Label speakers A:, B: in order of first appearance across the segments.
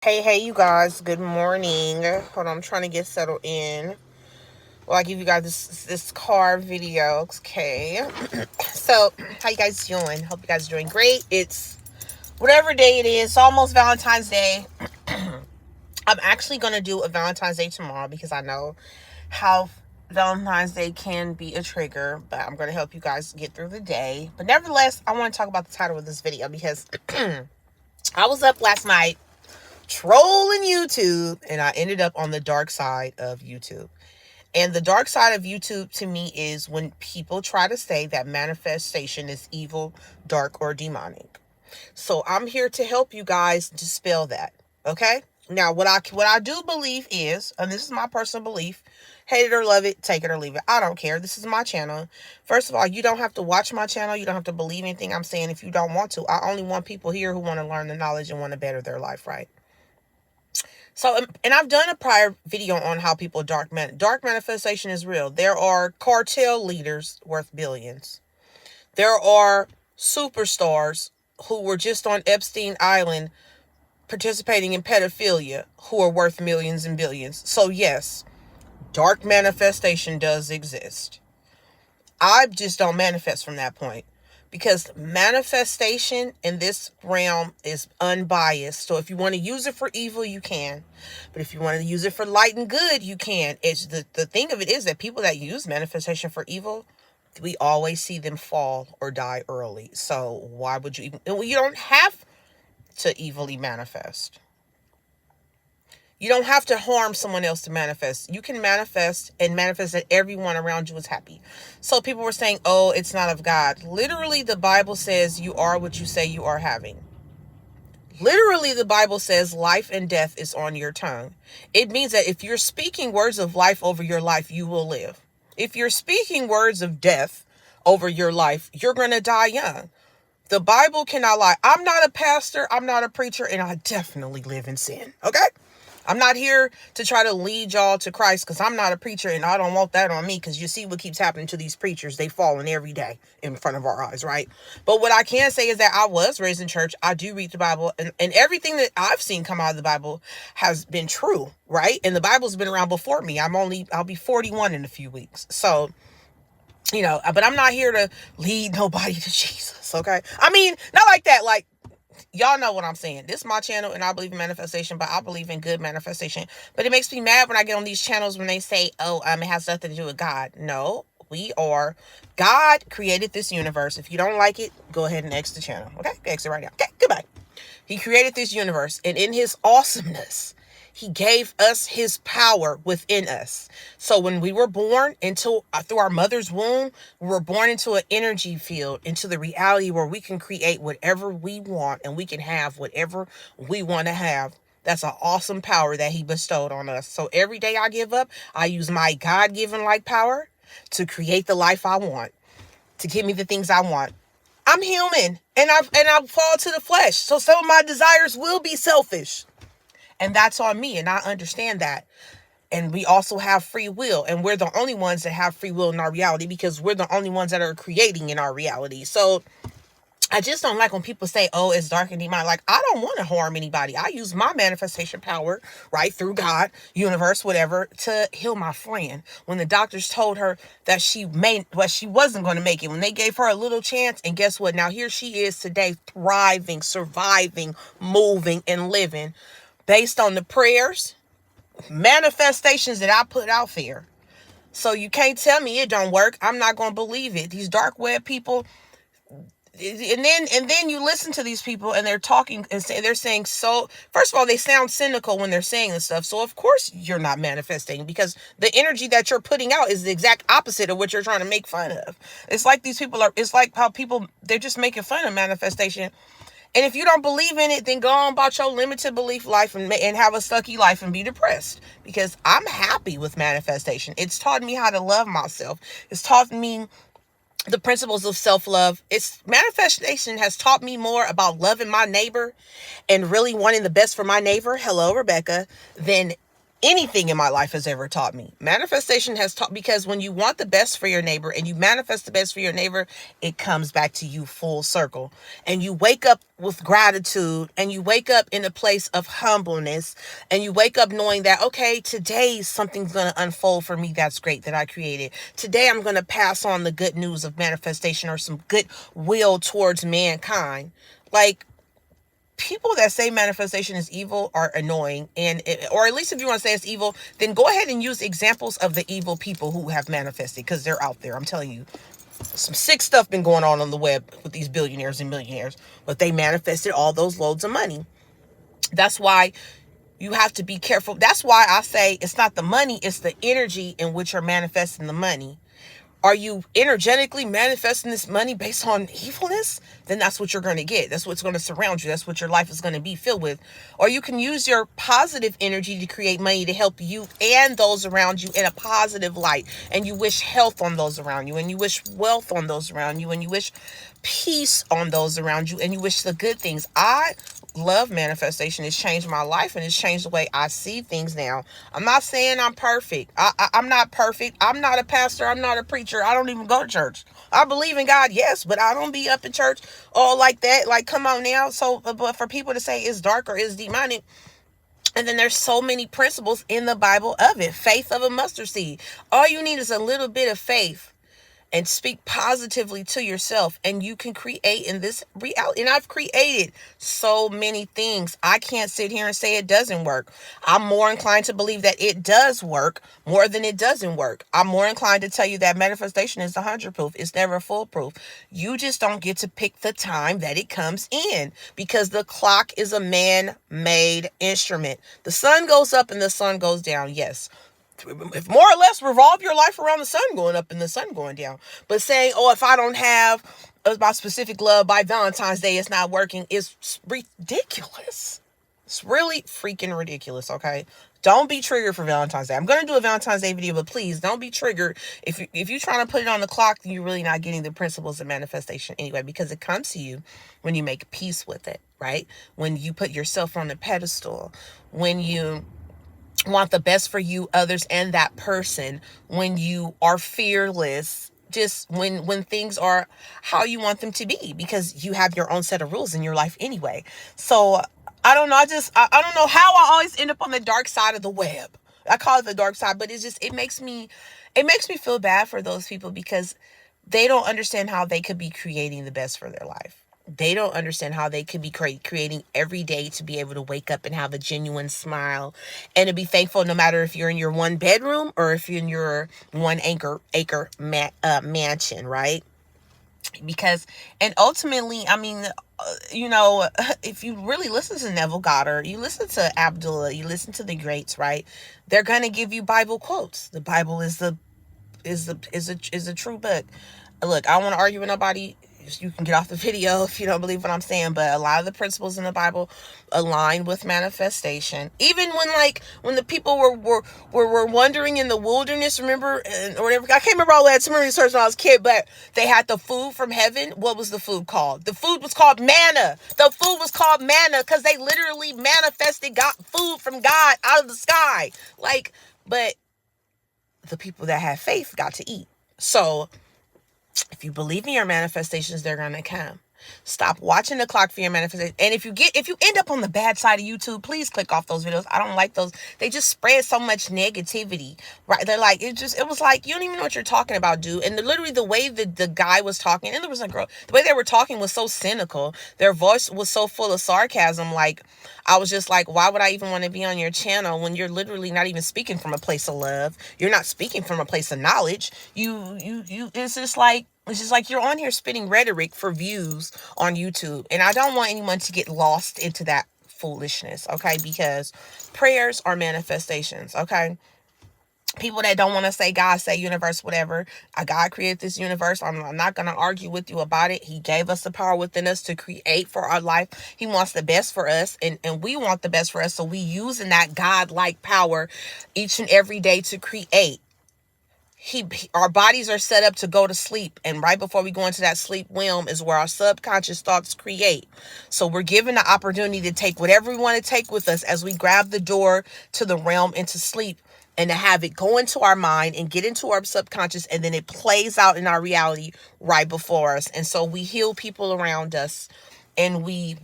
A: Hey, you guys. Good morning. Hold on, I'm trying to get settled in. Well, I give you guys this car video. Okay. So, how you guys doing? Hope you guys are doing great. It's whatever day it is. It's almost Valentine's Day. I'm actually gonna do a Valentine's Day tomorrow because I know how Valentine's Day can be a trigger, but I'm gonna help you guys get through the day. But nevertheless, I want to talk about the title of this video because I was up last night trolling YouTube and I ended up on the dark side of YouTube. And the dark side of YouTube to me is when people try to say that manifestation is evil, dark, or demonic. So I'm here to help you guys dispel that. Okay? Now, what I do believe is, and this is my personal belief, hate it or love it, take it or leave it. I don't care. This is my channel. First of all, you don't have to watch my channel. You don't have to believe anything I'm saying if you don't want to. I only want people here who want to learn the knowledge and want to better their life, right? So, and I've done a prior video on how people dark manifestation is real. There are cartel leaders worth billions. There are superstars who were just on Epstein Island participating in pedophilia who are worth millions and billions. So yes, dark manifestation does exist. I just don't manifest from that point. Because manifestation in this realm is unbiased. So if you want to use it for evil, you can. But if you want to use it for light and good, you can. It's the thing of it is that people that use manifestation for evil, we always see them fall or die early. So why would you even... You don't have to evilly manifest. You don't have to harm someone else to manifest. You can manifest and manifest that everyone around you is happy. So people were saying, oh, it's not of God. Literally, the Bible says you are what you say you are having. Literally, the Bible says life and death is on your tongue. It means that if you're speaking words of life over your life, you will live. If you're speaking words of death over your life, you're going to die young. The Bible cannot lie. I'm not a pastor. I'm not a preacher. And I definitely live in sin. Okay? I'm not here to try to lead y'all to Christ because I'm not a preacher and I don't want that on me because you see what keeps happening to these preachers. They falling every day in front of our eyes, right? But what I can say is that I was raised in church. I do read the Bible and everything that I've seen come out of the Bible has been true, right? And the Bible's been around before me. I'll be 41 in a few weeks. So, but I'm not here to lead nobody to Jesus, okay? I mean, not like that, like, y'all know what I'm saying. This is my channel and I believe in manifestation, but I believe in good manifestation. But it makes me mad when I get on these channels when they say, oh, it has nothing to do with God. No, God created this universe. If you don't like it, go ahead and exit the channel. Okay? Exit right now. Okay, goodbye. He created this universe and in his awesomeness, he gave us his power within us. So when we were born through our mother's womb, we were born into an energy field, into the reality where we can create whatever we want and we can have whatever we want to have. That's an awesome power that he bestowed on us. So every day I give up, I use my God-given light power to create the life I want, to give me the things I want. I'm human and I fall to the flesh. So some of my desires will be selfish. And that's on me. And I understand that. And we also have free will. And we're the only ones that have free will in our reality because we're the only ones that are creating in our reality. So I just don't like when people say, oh, it's dark and demonic. Like, I don't want to harm anybody. I use my manifestation power, right, through God, universe, whatever, to heal my friend. When the doctors told her that she wasn't going to make it, when they gave her a little chance, and guess what? Now here she is today, thriving, surviving, moving, and living based on the prayers, manifestations that I put out there. So you can't tell me it don't work. I'm not going to believe it. These dark web people... And then you listen to these people and they're talking and they're saying, so first of all, they sound cynical when they're saying this stuff. So of course you're not manifesting because the energy that you're putting out is the exact opposite of what you're trying to make fun of. It's like it's like how people, they're just making fun of manifestation. And if you don't believe in it, then go on about your limited belief life and have a sucky life and be depressed. Because I'm happy with manifestation. It's taught me how to love myself. It's taught me the principles of self-love. Manifestation has taught me more about loving my neighbor and really wanting the best for my neighbor. Hello, Rebecca. Than anything in my life has ever taught me. Manifestation has taught, because when you want the best for your neighbor and you manifest the best for your neighbor, it comes back to you full circle. And you wake up with gratitude, and you wake up in a place of humbleness, and you wake up knowing that, okay, today something's going to unfold for me that's great that I created. Today I'm going to pass on the good news of manifestation or some good will towards mankind. Like, people that say manifestation is evil are annoying, or at least if you want to say it's evil, then go ahead and use examples of the evil people who have manifested, because they're out there. I'm telling you, some sick stuff been going on the web with these billionaires and millionaires, but they manifested all those loads of money. That's why you have to be careful. That's why I say it's not the money, it's the energy in which you're manifesting the money. Are you energetically manifesting this money based on evilness? Then that's what you're going to get. That's what's going to surround you. That's what your life is going to be filled with. Or you can use your positive energy to create money to help you and those around you in a positive light. And you wish health on those around you. And you wish wealth on those around you. And you wish peace on those around you. And you wish the good things. I love manifestation. It's changed my life, and it's changed the way I see things now. I'm not saying I'm perfect. I'm not perfect. I'm not a pastor. I'm not a preacher. I don't even go to church. I believe in God, yes, but I don't be up in church all like that. Like, come on now. So, but for people to say it's dark or it's demonic, and then there's so many principles in the Bible of it. Faith of a mustard seed. All you need is a little bit of faith, and speak positively to yourself, and you can create in this reality. And I've created so many things. I can't sit here and say it doesn't work. I'm more inclined to believe that it does work more than it doesn't work. I'm more inclined to tell you that manifestation is 100 proof. It's never foolproof. You just don't get to pick the time that it comes in, because the clock is a man-made instrument. The sun goes up and the sun goes down. Yes, if more or less revolve your life around the sun going up and the sun going down. But saying, oh, if I don't have my specific love by Valentine's Day, it's not working, is ridiculous. It's really freaking ridiculous, okay? Don't be triggered for Valentine's Day. I'm going to do a Valentine's Day video, but please don't be triggered. If you're trying to put it on the clock, then you're really not getting the principles of manifestation anyway, because it comes to you when you make peace with it, right? When you put yourself on the pedestal, when you want the best for you, others, and that person, when you are fearless, just when things are how you want them to be, because you have your own set of rules in your life anyway. So I don't know, I don't know how I always end up on the dark side of the web. I call it the dark side, but it makes me feel bad for those people, because they don't understand how they could be creating the best for their life. They don't understand how they could be creating every day to be able to wake up and have a genuine smile, and to be thankful, no matter if you're in your one bedroom or if you're in your 1 acre mansion, right? Because, and ultimately, I mean, if you really listen to Neville Goddard, you listen to Abdullah, you listen to the greats, right? They're going to give you Bible quotes. The Bible is a true book. Look, I don't want to argue with nobody. You can get off the video if you don't believe what I'm saying, but a lot of the principles in the Bible align with manifestation. Even when the people were wandering in the wilderness, remember, or whatever. I can't remember all that. Some research when I was a kid, but they had the food from heaven. What was the food called? The food was called manna. The food was called manna because they literally manifested food from God out of the sky. But the people that had faith got to eat. So if you believe in your manifestations, they're going to come. Stop watching the clock for your manifestation. And if you end up on the bad side of YouTube, please click off those videos. I don't like those. They just spread so much negativity, right? They're like, it was like, you don't even know what you're talking about, dude. And literally the way the guy was talking, and there was a girl, the way they were talking was so cynical. Their voice was so full of sarcasm. Like, I was just like, why would I even want to be on your channel when you're literally not even speaking from a place of love? You're not speaking from a place of knowledge. It's just like you're on here spitting rhetoric for views on YouTube. And I don't want anyone to get lost into that foolishness, okay? Because prayers are manifestations, okay? People that don't want to say God, say universe, whatever. God created this universe. I'm not going to argue with you about it. He gave us the power within us to create for our life. He wants the best for us, and we want the best for us. So we using that God-like power each and every day to create. Our bodies are set up to go to sleep, and right before we go into that sleep realm is where our subconscious thoughts create. So we're given the opportunity to take whatever we want to take with us as we grab the door to the realm into sleep, and to have it go into our mind and get into our subconscious, and then it plays out in our reality right before us. And so we heal people around us, and we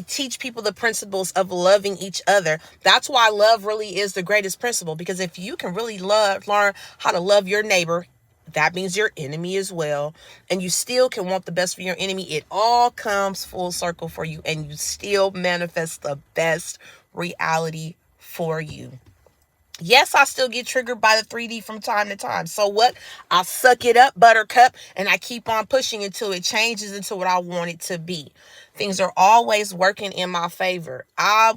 A: teach people the principles of loving each other. That's why love really is the greatest principle, because if you can really learn how to love your neighbor, that means your enemy as well, and you still can want the best for your enemy, it all comes full circle for you, and you still manifest the best reality for you. Yes, I still get triggered by the 3D from time to time. So what? I suck it up, buttercup, and I keep on pushing until it changes into what I want it to be. Things are always working in my favor. I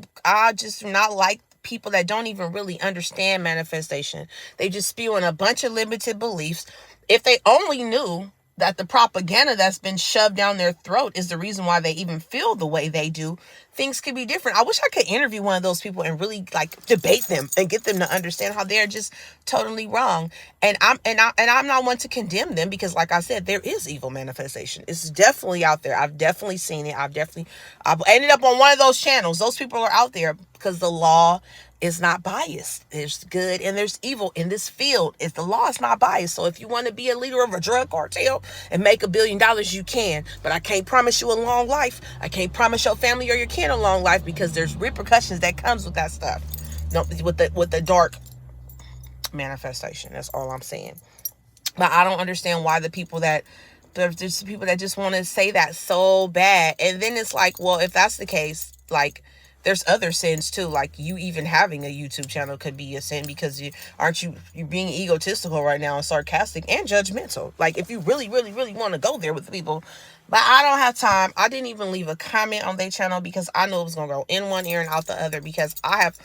A: just do not like people that don't even really understand manifestation. They just spewing a bunch of limited beliefs. If they only knew that the propaganda that's been shoved down their throat is the reason why they even feel the way they do, things could be different. I wish I could interview one of those people and really like debate them and get them to understand how they're just totally wrong. And I'm not one to condemn them, because like I said, there is evil manifestation. It's definitely out there. I've definitely seen it. I've ended up on one of those channels. Those people are out there because the law is not biased. There's good and there's evil in this field. If the law is not biased. So if you want to be a leader of a drug cartel and make $1 billion, you can. But I can't promise you a long life. I can't promise your family or your kin a long life, because there's repercussions that comes with that stuff. No, with the dark manifestation. That's all I'm saying. But I don't understand why there's people that just want to say that so bad. And then it's like, well, if that's the case, like, there's other sins too. Like, you even having a YouTube channel could be a sin, because you're being egotistical right now and sarcastic and judgmental. Like, if you really, really, really want to go there with people. But I don't have time. I didn't even leave a comment on their channel because I knew it was going to go in one ear and out the other, because I have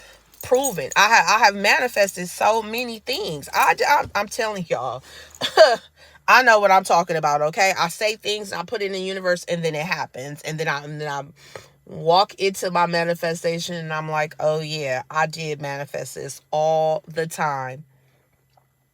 A: proven, I have manifested so many things. I'm telling y'all, I know what I'm talking about, okay? I say things, I put it in the universe, and then it happens. And then I walk into my manifestation, and I'm like, oh yeah, I did manifest this all the time.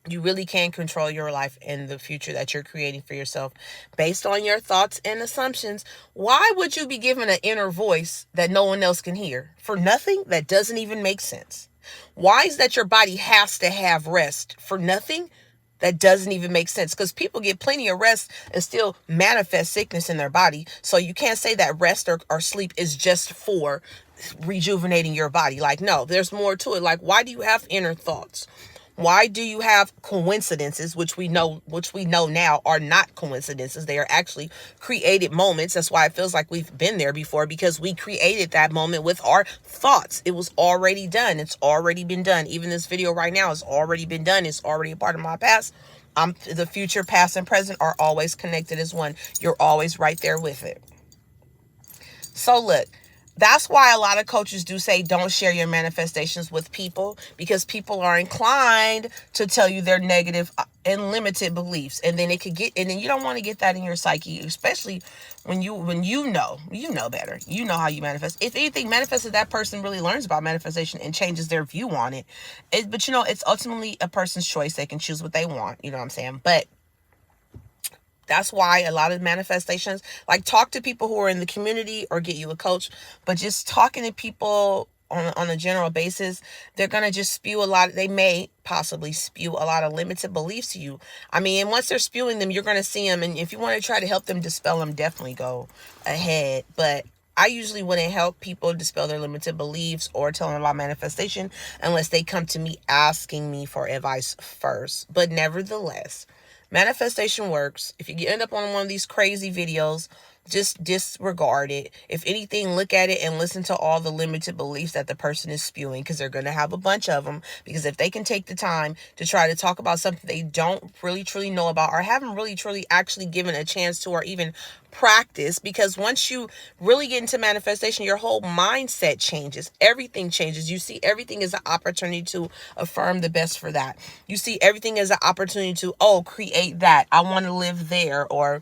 A: You really can control your life and the future that you're creating for yourself based on your thoughts and assumptions. Why would you be given an inner voice that no one else can hear? For nothing? That doesn't even make sense. Why is that your body has to have rest? For nothing? That doesn't even make sense, because people get plenty of rest and still manifest sickness in their body. So you can't say that rest or sleep is just for rejuvenating your body. Like, no, there's more to it. Like, why do you have inner thoughts? Why do you have coincidences, which we know now are not coincidences? They are actually created moments. That's why it feels like we've been there before, because we created that moment with our thoughts. It was already done. It's already been done. Even this video right now has already been done. It's already a part of my past. The future, past, and present are always connected as one. You're always right there with it. So look, that's why a lot of coaches do say don't share your manifestations with people, because people are inclined to tell you their negative and limited beliefs. And then and then you don't want to get that in your psyche, especially when you know better. You know how you manifest. If anything, manifested, that person really learns about manifestation and changes their view on it. But it's ultimately a person's choice. They can choose what they want. You know what I'm saying? But that's why a lot of manifestations, like, talk to people who are in the community or get you a coach. But just talking to people on a general basis, they're going to just spew they may possibly spew a lot of limited beliefs to you. I mean, and once they're spewing them, you're going to see them. And if you want to try to help them dispel them, definitely go ahead. But I usually wouldn't help people dispel their limited beliefs or tell them about manifestation unless they come to me asking me for advice first. But nevertheless, manifestation works. If you end up on one of these crazy videos, just disregard it. If anything, look at it and listen to all the limited beliefs that the person is spewing, because they're going to have a bunch of them. Because if they can take the time to try to talk about something they don't really truly know about, or haven't really truly actually given a chance to, or even practice, because once you really get into manifestation, your whole mindset changes. Everything changes. You see everything as an opportunity to affirm the best for that. You see everything as an opportunity to, create that. I want to live there. Or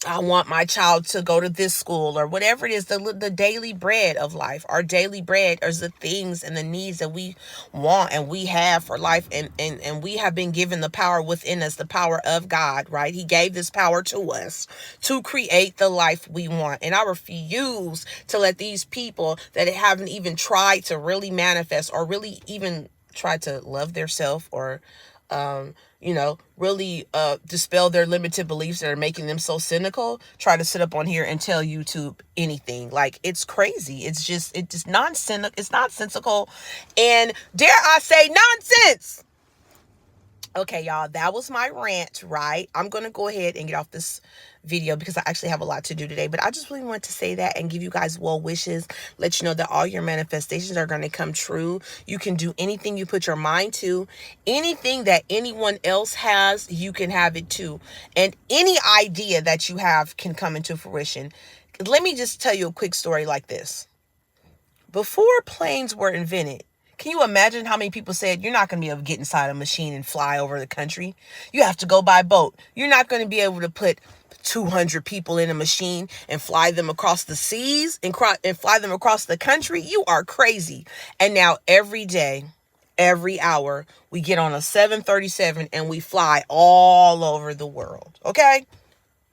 A: I want my child to go to this school, or whatever it is, the daily bread of life. Our daily bread is the things and the needs that we want and we have for life. And we have been given the power within us, the power of God, right? He gave this power to us to create the life we want. And I refuse to let these people that haven't even tried to really manifest or really even try to love their self, or really dispel their limited beliefs that are making them so cynical, try to sit up on here and tell YouTube anything. Like, it's crazy. It's nonsensical. It's nonsensical. And dare I say nonsense. Okay, y'all, that was my rant, right? I'm going to go ahead and get off this video because I actually have a lot to do today. But I just really want to say that and give you guys well wishes, let you know that all your manifestations are going to come true. You can do anything you put your mind to. Anything that anyone else has, you can have it too. And any idea that you have can come into fruition. Let me just tell you a quick story like this. Before planes were invented, can you imagine how many people said, you're not going to be able to get inside a machine and fly over the country? You have to go by boat. You're not going to be able to put 200 people in a machine and fly them across the seas and fly them across the country. You are crazy. And now every day, every hour, we get on a 737 and we fly all over the world. Okay?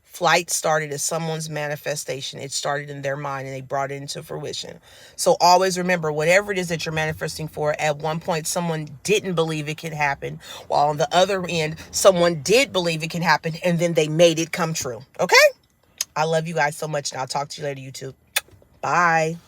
A: Flight started as someone's manifestation. It started in their mind and they brought it into fruition. So always remember, whatever it is that you're manifesting for, at one point someone didn't believe it could happen, while on the other end someone did believe it can happen, and then they made it come true. Okay? I love you guys so much, and I'll talk to you later, YouTube. Bye.